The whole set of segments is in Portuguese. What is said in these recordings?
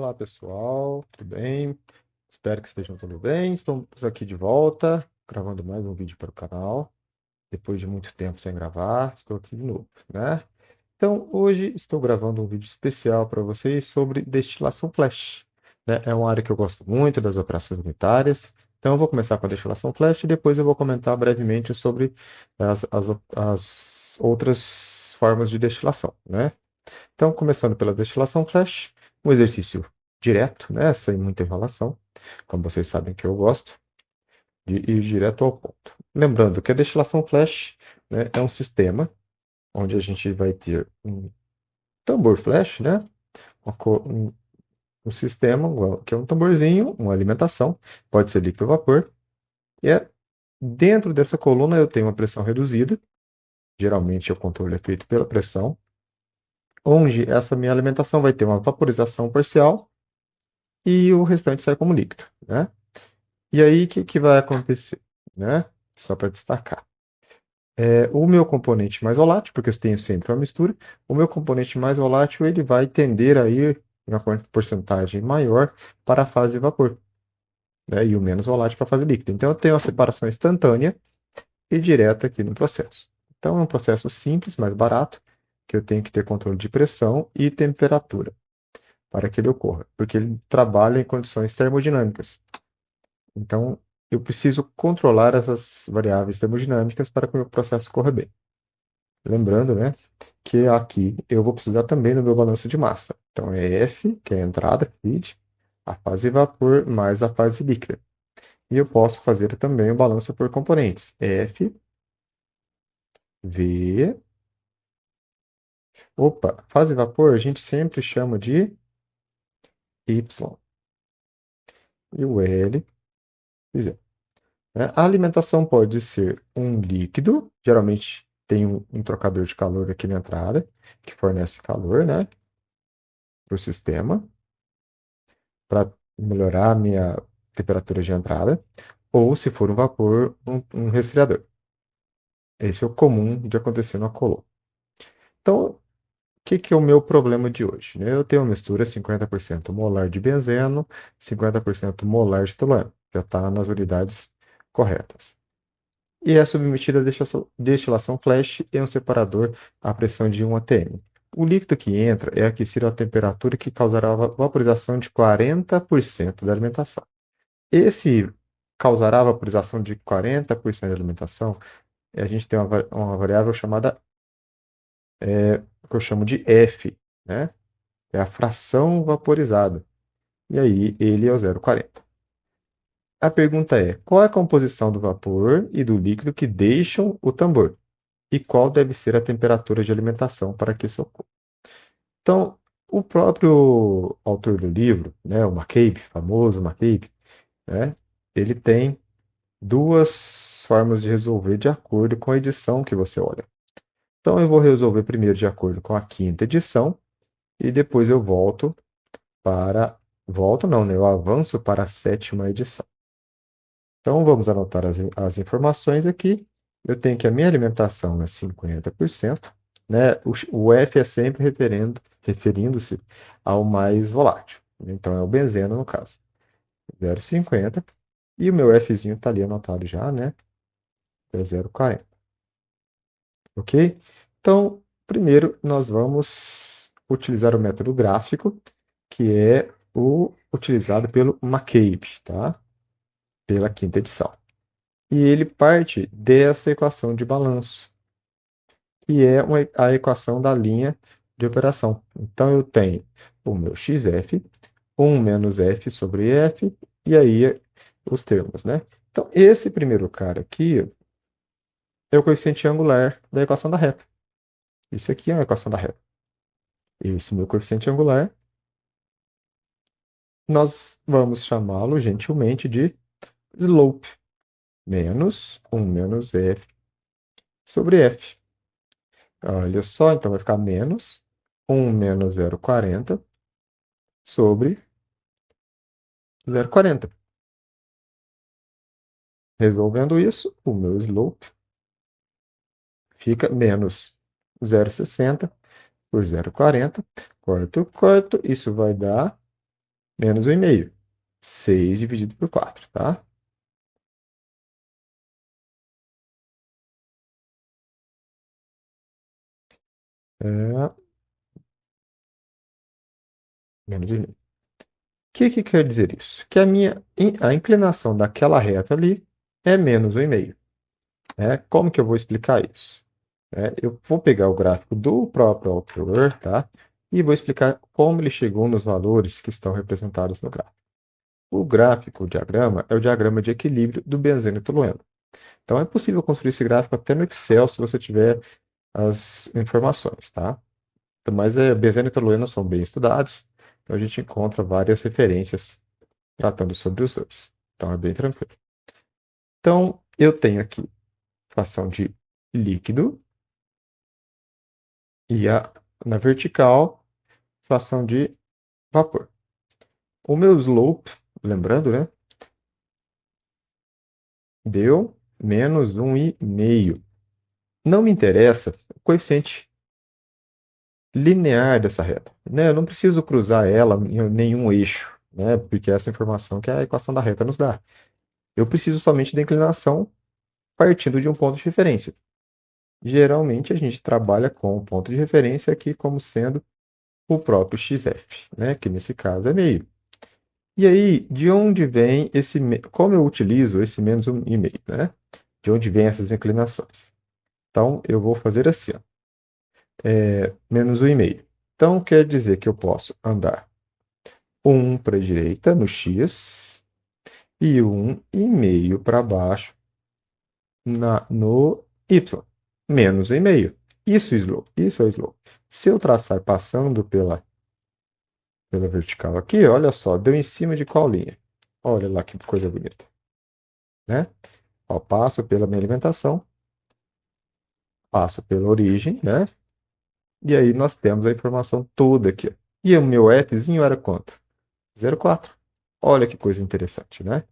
Olá pessoal, tudo bem? Espero que estejam tudo bem. Estamos aqui de volta, gravando mais um vídeo para o canal. Depois de muito tempo sem gravar, estou aqui de novo, né? Então, hoje estou gravando um vídeo especial para vocês sobre destilação flash, né? É uma área que eu gosto muito das operações unitárias. Então, eu vou começar com a destilação flash e depois eu vou comentar brevemente sobre as outras formas de destilação, né? Então, começando pela destilação flash, um exercício direto, né, sem muita enrolação, como vocês sabem que eu gosto, de ir direto ao ponto. Lembrando que a destilação flash, né, é um sistema onde a gente vai ter um tambor flash, né, um sistema que é um tamborzinho, uma alimentação, pode ser líquido ou vapor, e dentro dessa coluna eu tenho uma pressão reduzida, geralmente o controle é feito pela pressão, onde essa minha alimentação vai ter uma vaporização parcial e o restante sai como líquido, né? E aí, o que vai acontecer, né? Só para destacar. O meu componente mais volátil, porque eu tenho sempre uma mistura, o meu componente mais volátil ele vai tender a ir em uma porcentagem maior para a fase vapor, né? E o menos volátil para a fase líquida. Então, eu tenho uma separação instantânea e direta aqui no processo. Então, é um processo simples, mais barato, que eu tenho que ter controle de pressão e temperatura para que ele ocorra, porque ele trabalha em condições termodinâmicas. Então, eu preciso controlar essas variáveis termodinâmicas para que o meu processo corra bem. Lembrando, né, que aqui eu vou precisar também do meu balanço de massa. Então, é F, que é a entrada, feed, a fase vapor mais a fase líquida. E eu posso fazer também o balanço por componentes. F, V. Opa, fase vapor a gente sempre chama de Y. E o L, Z. Né? A alimentação pode ser um líquido, geralmente tem um trocador de calor aqui na entrada, que fornece calor, né, para o sistema, para melhorar a minha temperatura de entrada, ou se for um vapor, um resfriador. Esse é o comum de acontecer no acolor. Então, o que é o meu problema de hoje? Né? Eu tenho uma mistura 50% molar de benzeno, 50% molar de tolueno. Já está nas unidades corretas. E é submetida à destilação flash em um separador à pressão de 1 atm. O líquido que entra é aquecido a temperatura que causará a vaporização de 40% da alimentação. Esse causará a vaporização de 40% da alimentação, a gente tem uma variável chamada, que eu chamo de F, né? É a fração vaporizada. E aí ele é o 0,40. A pergunta é: qual é a composição do vapor e do líquido que deixam o tambor? E qual deve ser a temperatura de alimentação para que isso ocorra? Então, o próprio autor do livro, né, o McCabe, famoso McCabe, né, ele tem duas formas de resolver de acordo com a edição que você olha. Então, eu vou resolver primeiro de acordo com a quinta edição e depois eu volto para... Volto não, né? Eu avanço para a sétima edição. Então, vamos anotar as informações aqui. Eu tenho que a minha alimentação é 50%, né? O F é sempre referindo-se ao mais volátil. Então, é o benzeno, no caso. 0,50. E o meu Fzinho está ali anotado já, né? É 0,40. Ok? Então, primeiro, nós vamos utilizar o método gráfico, que é o utilizado pelo McCabe, tá? Pela quinta edição. E ele parte dessa equação de balanço, que é a equação da linha de operação. Então, eu tenho o meu xf, 1 menos f sobre f, e aí os termos, né? Então, esse primeiro cara aqui é o coeficiente angular da equação da reta. Isso aqui é a equação da reta. Esse meu coeficiente angular, nós vamos chamá-lo gentilmente de slope, menos 1 menos f sobre f. Olha só, então vai ficar menos 1 menos 0,40 sobre 0,40. Resolvendo isso, o meu slope fica menos 0,60 por 0,40. Corto, corto, isso vai dar menos 1,5. 6 dividido por 4, tá? É, menos 1,5. O que quer dizer isso? Que a inclinação daquela reta ali é menos 1,5. Como que eu vou explicar isso? Eu vou pegar o gráfico do próprio autor, tá? E vou explicar como ele chegou nos valores que estão representados no gráfico. O gráfico, o diagrama, é o diagrama de equilíbrio do benzeno e tolueno. Então, é possível construir esse gráfico até no Excel se você tiver as informações, tá? Mas benzeno e tolueno são bem estudados, então a gente encontra várias referências tratando sobre os dois. Então, é bem tranquilo. Então, eu tenho aqui fração de líquido e na vertical, fração de vapor. O meu slope, lembrando, né? Deu menos 1,5. Não me interessa o coeficiente linear dessa reta, né? Eu não preciso cruzar ela em nenhum eixo, né? Porque é essa informação que a equação da reta nos dá. Eu preciso somente da inclinação partindo de um ponto de referência. Geralmente a gente trabalha com o ponto de referência aqui como sendo o próprio XF, né? Que nesse caso é meio. E aí, de onde vem como eu utilizo esse menos 1,5, né? De onde vem essas inclinações? Então, eu vou fazer assim, ó, menos 1,5. Então, quer dizer que eu posso andar 1 para a direita no X e 1,5 para baixo no Y. Menos 1,5. Isso é o slope. Se eu traçar passando pela vertical aqui, olha só, deu em cima de qual linha? Olha lá que coisa bonita, né? Ó, passo pela minha alimentação, passo pela origem, né? E aí nós temos a informação toda aqui. E o meu Fzinho era quanto? 0,4. Olha que coisa interessante, né?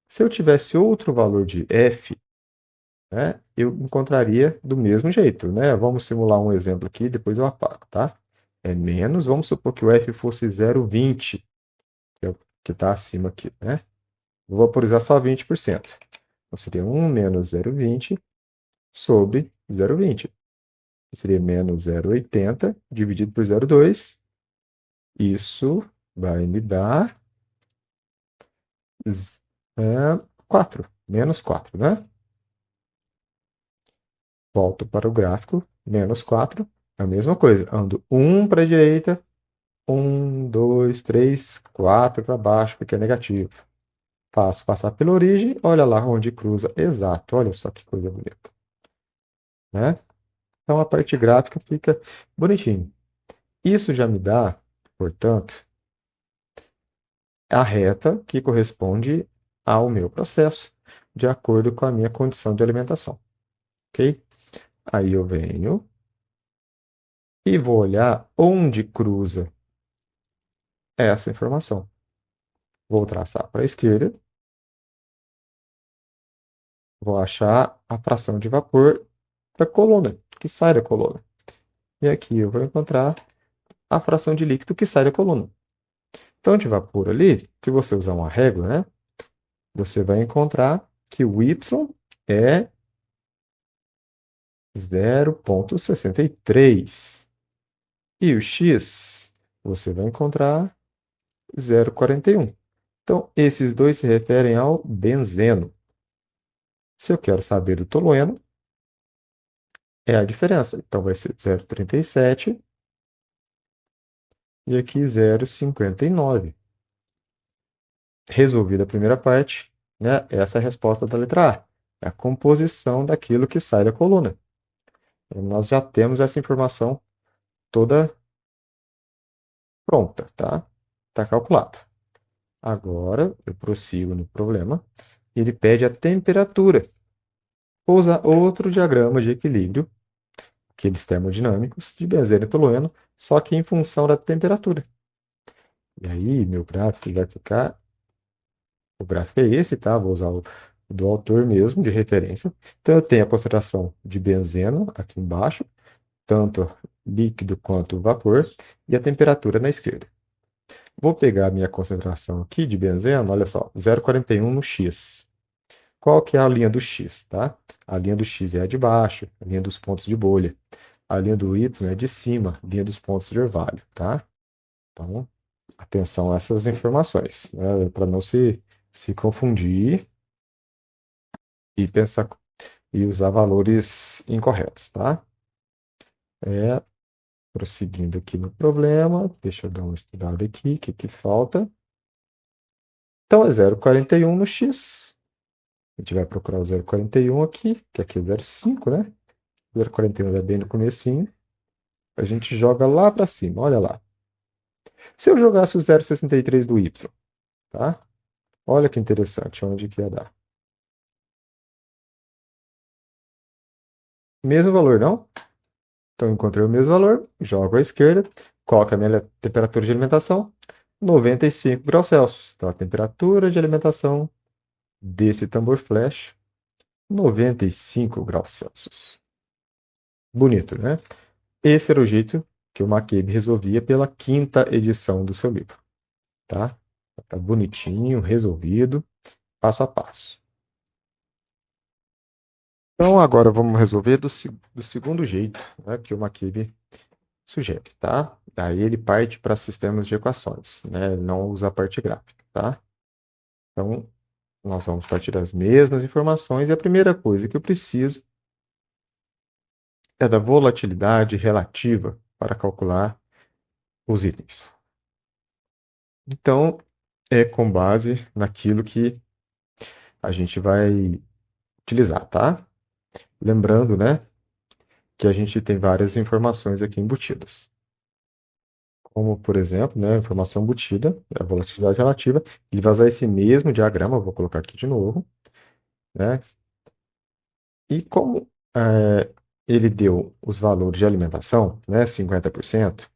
Se eu tivesse outro valor de F, né, eu encontraria do mesmo jeito, né? Vamos simular um exemplo aqui, depois eu apago, tá? É menos, vamos supor que o F fosse 0,20, que é o que está acima aqui, né? Vou vaporizar só 20%. Então seria 1 menos 0,20 sobre 0,20. Seria menos 0,80 dividido por 0,2. Isso vai me dar 4, menos 4, né? Volto para o gráfico, menos 4, a mesma coisa. Ando 1 para a direita, 1, 2, 3, 4 para baixo, porque é negativo. Faço passar pela origem, olha lá onde cruza, exato, olha só que coisa bonita, né? Então a parte gráfica fica bonitinho. Isso já me dá, portanto, a reta que corresponde ao meu processo, de acordo com a minha condição de alimentação, ok? Aí eu venho e vou olhar onde cruza essa informação. Vou traçar para a esquerda, vou achar a fração de vapor da coluna, que sai da coluna. E aqui eu vou encontrar a fração de líquido que sai da coluna. Então, de vapor ali, se você usar uma régua, né, você vai encontrar que o Y é 0,63. E o X, você vai encontrar 0,41. Então, esses dois se referem ao benzeno. Se eu quero saber do tolueno, é a diferença. Então, vai ser 0,37 e aqui 0,59. Resolvida a primeira parte, né? Essa é a resposta da letra A. É a composição daquilo que sai da coluna. Então, nós já temos essa informação toda pronta, tá? Está calculado. Agora, eu prossigo no problema. Ele pede a temperatura. Vou usar outro diagrama de equilíbrio, aqueles termodinâmicos, de benzeno e tolueno, só que em função da temperatura. E aí, meu gráfico vai ficar... O gráfico é esse, tá? Vou usar o do autor mesmo, de referência. Então, eu tenho a concentração de benzeno aqui embaixo, tanto líquido quanto vapor, e a temperatura na esquerda. Vou pegar a minha concentração aqui de benzeno, olha só, 0,41 no X. Qual que é a linha do X, tá? A linha do X é a de baixo, a linha dos pontos de bolha. A linha do Y é de cima, linha dos pontos de orvalho, tá? Então, atenção a essas informações, né? Para não se confundir e pensar e usar valores incorretos, tá? É, prosseguindo aqui no problema, deixa eu dar uma estudada aqui, o que que falta? Então, é 0,41 no X. A gente vai procurar o 0,41 aqui, que aqui é 0,5, né? 0,41 é bem no comecinho. A gente joga lá para cima, olha lá. Se eu jogasse o 0,63 do Y, tá? Olha que interessante, onde que ia dar. Mesmo valor, não? Então, encontrei o mesmo valor, jogo à esquerda, qual que é a minha temperatura de alimentação? 95 graus Celsius. Então, a temperatura de alimentação desse tambor flash, 95 graus Celsius. Bonito, né? Esse era o jeito que o McCabe resolvia pela quinta edição do seu livro, tá? Tá bonitinho, resolvido, passo a passo. Então, agora vamos resolver do segundo jeito, né, que o McCabe sugere, tá? Aí ele parte para sistemas de equações, né? Ele não usa a parte gráfica, tá? Então, nós vamos partir das mesmas informações e a primeira coisa que eu preciso é da volatilidade relativa para calcular os itens. Então, é com base naquilo que a gente vai utilizar, tá? Lembrando, né, que a gente tem várias informações aqui embutidas. Como, por exemplo, né, a informação embutida, a volatilidade relativa, ele vai usar esse mesmo diagrama, eu vou colocar aqui de novo, né? E como ele deu os valores de alimentação, né, 50%,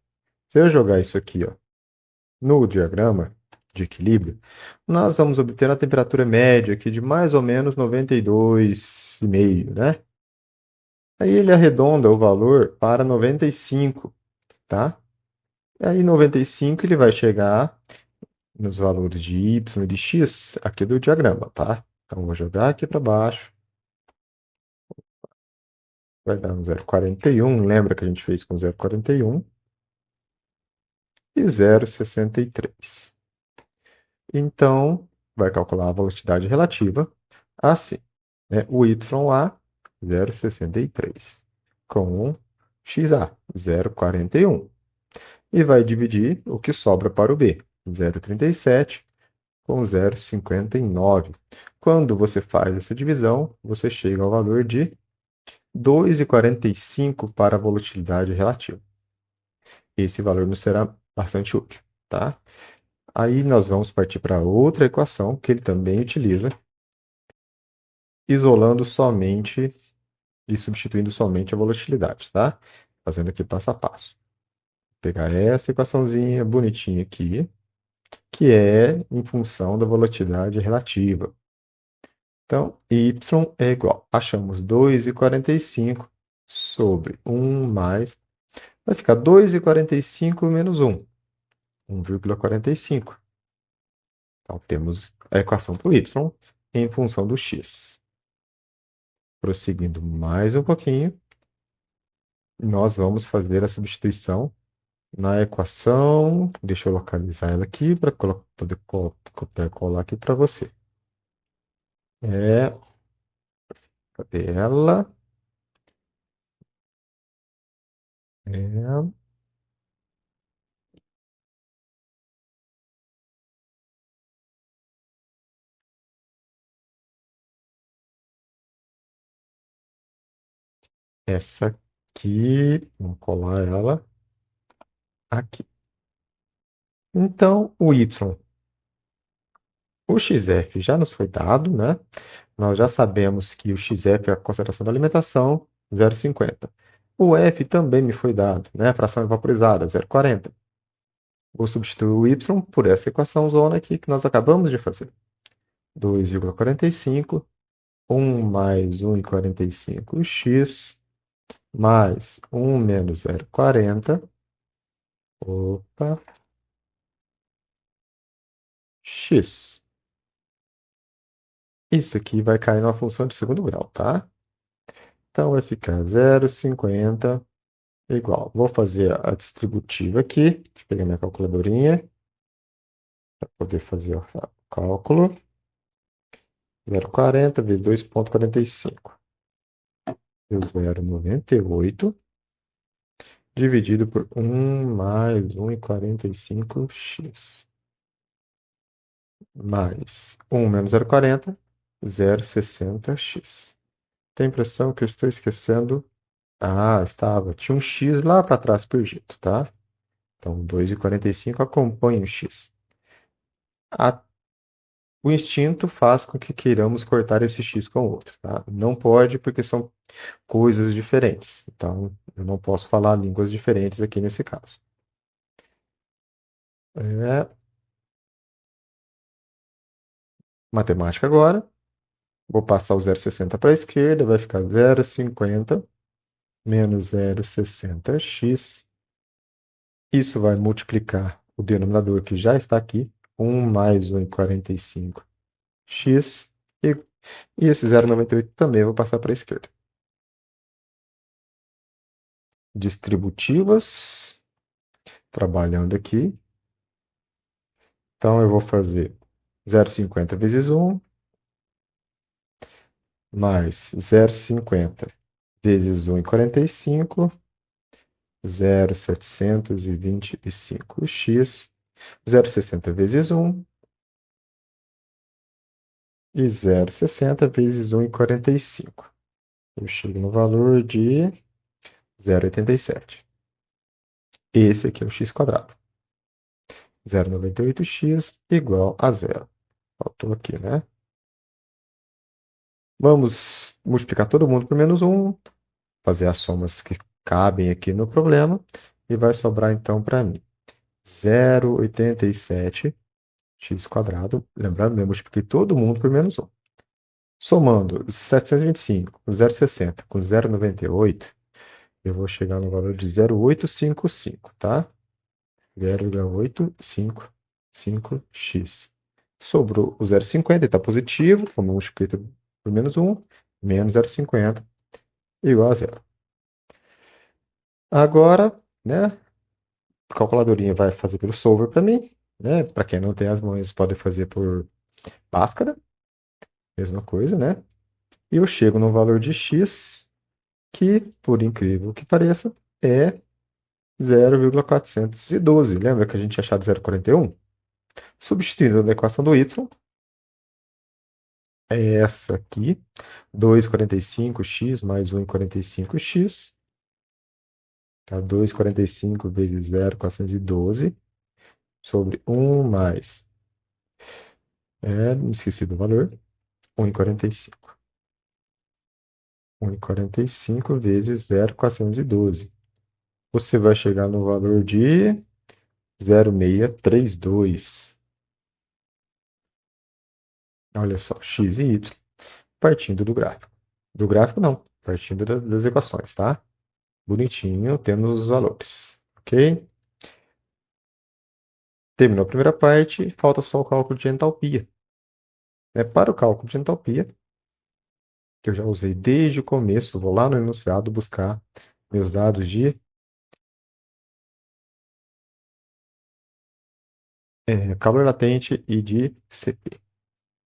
se eu jogar isso aqui, ó, no diagrama de equilíbrio, nós vamos obter a temperatura média aqui de mais ou menos 92,5, né? Aí ele arredonda o valor para 95, tá? E aí 95 ele vai chegar nos valores de y e de x aqui do diagrama, tá? Então vou jogar aqui para baixo, vai dar um 0,41, lembra que a gente fez com 0,41 e 0,63. Então, vai calcular a velocidade relativa assim, né? O YA, 0,63, com XA, 0,41. E vai dividir o que sobra para o B, 0,37 com 0,59. Quando você faz essa divisão, você chega ao valor de 2,45 para a volatilidade relativa. Esse valor nos será bastante útil, tá? Aí nós vamos partir para outra equação que ele também utiliza, isolando somente e substituindo somente a volatilidade, tá? Fazendo aqui passo a passo. Vou pegar essa equaçãozinha bonitinha aqui, que é em função da volatilidade relativa. Então, y é igual. Achamos 2,45 sobre 1 mais. Vai ficar 2,45 menos 1. 1,45. Então, temos a equação para o y em função do x. Prosseguindo mais um pouquinho, nós vamos fazer a substituição na equação. Deixa eu localizar ela aqui para poder copiar e colar aqui para você. Cadê ela? É essa aqui. Vamos colar ela aqui. Então, o y, o xf já nos foi dado, né? Nós já sabemos que o xf é a concentração da alimentação, 0,50. O f também me foi dado, né? A fração vaporizada, 0,40. Vou substituir o y por essa equação zona aqui que nós acabamos de fazer. 2,45, 1 mais 1,45 x, mais 1 menos 0,40. Opa, x. Isso aqui vai cair numa função de segundo grau, tá? Então, vai ficar 0,50 igual. Vou fazer a distributiva aqui. Deixa eu pegar minha calculadorinha para poder fazer o cálculo. 0,40 vezes 2,45. Deu 0,98. Dividido por 1 mais 1,45x. Mais 1 menos 0,40, 0,60x. Tem a impressão que eu estou esquecendo. Ah, estava. Tinha um x lá para trás perdido, tá? Então, 2,45 acompanha o x. O instinto faz com que queiramos cortar esse x com o outro, tá? Não pode porque são coisas diferentes. Então, eu não posso falar línguas diferentes aqui nesse caso. Matemática agora. Vou passar o 0,60 para a esquerda, vai ficar 0,50 menos 0,60x. Isso vai multiplicar o denominador que já está aqui, 1 mais 1,45x. E esse 0,98 também eu vou passar para a esquerda. Distributivas, trabalhando aqui. Então, eu vou fazer 0,50 vezes 1, mais 0,50 vezes 1,45, 0,725x, 0,60 vezes 1 e 0,60 vezes 1,45. Eu chego no valor de 0,87. Esse aqui é o x quadrado. 0,98x igual a zero. Faltou aqui, né? Vamos multiplicar todo mundo por menos 1, fazer as somas que cabem aqui no problema, e vai sobrar então para mim 0,87x quadrado. Lembrando, eu multipliquei todo mundo por menos 1. Somando 725 com 0,60 com 0,98, eu vou chegar no valor de 0,855, tá? 0,855x. Sobrou o 0,50, está positivo, como eu multipliquei por menos 1, menos 0,50, igual a zero. Agora, né, a calculadorinha vai fazer pelo solver para mim, né? Para quem não tem as mãos, pode fazer por Bhaskara, mesma coisa, né? E eu chego no valor de x, que, por incrível que pareça, é 0,412. Lembra que a gente tinha achado 0,41? Substituindo na equação do y, é essa aqui, 2,45x mais 1,45x, tá? 2,45 vezes 0,412, sobre 1 mais, me esqueci do valor, 1,45. 1,45 vezes 0,412. Você vai chegar no valor de 0,632. Olha só, x e y, partindo do gráfico. Do gráfico não, partindo das equações, tá? Bonitinho, temos os valores, ok? Terminou a primeira parte, falta só o cálculo de entalpia. Para o cálculo de entalpia, que eu já usei desde o começo, vou lá no enunciado buscar meus dados de calor latente e de CP.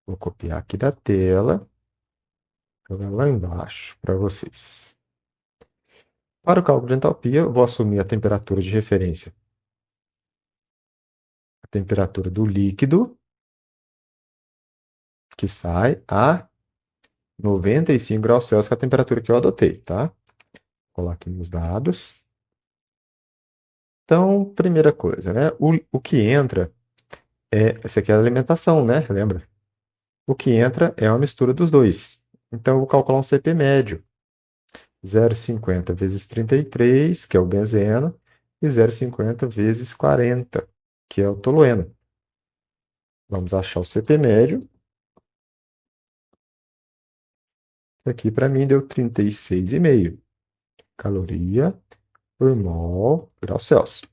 Vou copiar aqui da tela, jogar lá embaixo para vocês. Para o cálculo de entalpia, eu vou assumir a temperatura de referência, a temperatura do líquido, que sai a 95 graus Celsius, que é a temperatura que eu adotei, tá? Vou colar aqui nos dados. Então, primeira coisa, né? O que entra essa aqui é a alimentação, né? Lembra? O que entra é uma mistura dos dois. Então, eu vou calcular um CP médio. 0,50 vezes 33, que é o benzeno, e 0,50 vezes 40, que é o tolueno. Vamos achar o CP médio. Aqui para mim deu 36,5 caloria por mol grau Celsius.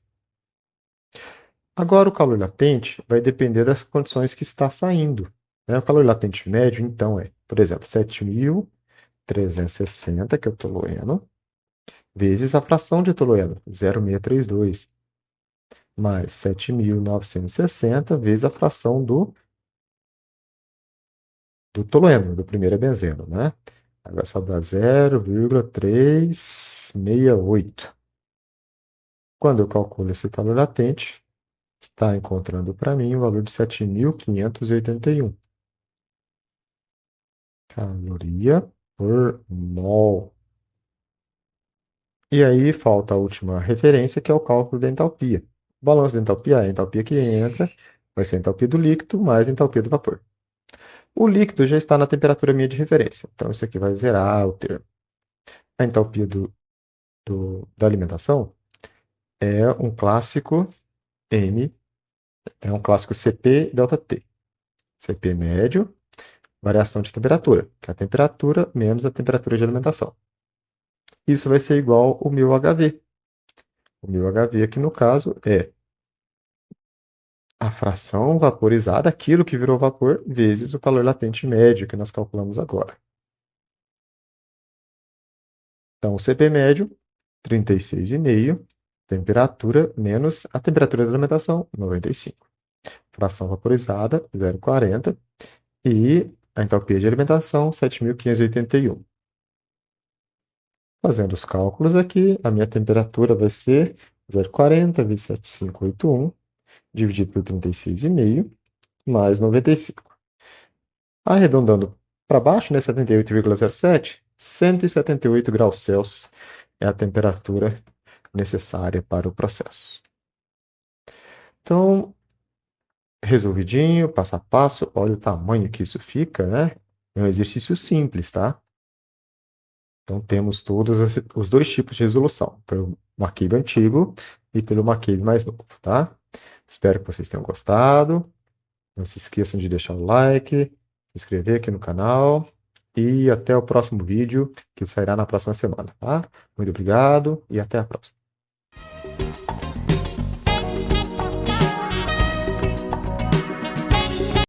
Agora, o calor latente vai depender das condições que está saindo, né? O calor latente médio, então, é, por exemplo, 7.360, que é o tolueno, vezes a fração de tolueno, 0,632, mais 7.960 vezes a fração do tolueno, do primeiro benzeno, né? Aí vai sobrar 0,368. Quando eu calculo esse calor latente, está encontrando para mim o valor de 7.581 caloria por mol. E aí falta a última referência, que é o cálculo da entalpia. O balanço da entalpia é a entalpia que entra, vai ser a entalpia do líquido mais a entalpia do vapor. O líquido já está na temperatura minha de referência, então isso aqui vai zerar o termo. A entalpia da alimentação é um clássico M, é um clássico CP delta T. CP médio, variação de temperatura, que é a temperatura menos a temperatura de alimentação. Isso vai ser igual ao meu HV. O meu HV aqui no caso é a fração vaporizada, aquilo que virou vapor, vezes o calor latente médio que nós calculamos agora. Então, o CP médio, 36,5, temperatura menos a temperatura da alimentação, 95. Fração vaporizada, 0,40. E a entalpia de alimentação, 7.581. Fazendo os cálculos aqui, a minha temperatura vai ser 0,40 vezes 7.581, dividido por 36,5, mais 95. Arredondando para baixo, né, 78,07, 178 graus Celsius é a temperatura necessária para o processo. Então, resolvidinho, passo a passo, olha o tamanho que isso fica, né? É um exercício simples, tá? Então, temos todos os dois tipos de resolução, pelo McCabe antigo e pelo McCabe mais novo, tá? Espero que vocês tenham gostado. Não se esqueçam de deixar o like, se inscrever aqui no canal e até o próximo vídeo que sairá na próxima semana, tá? Muito obrigado e até a próxima.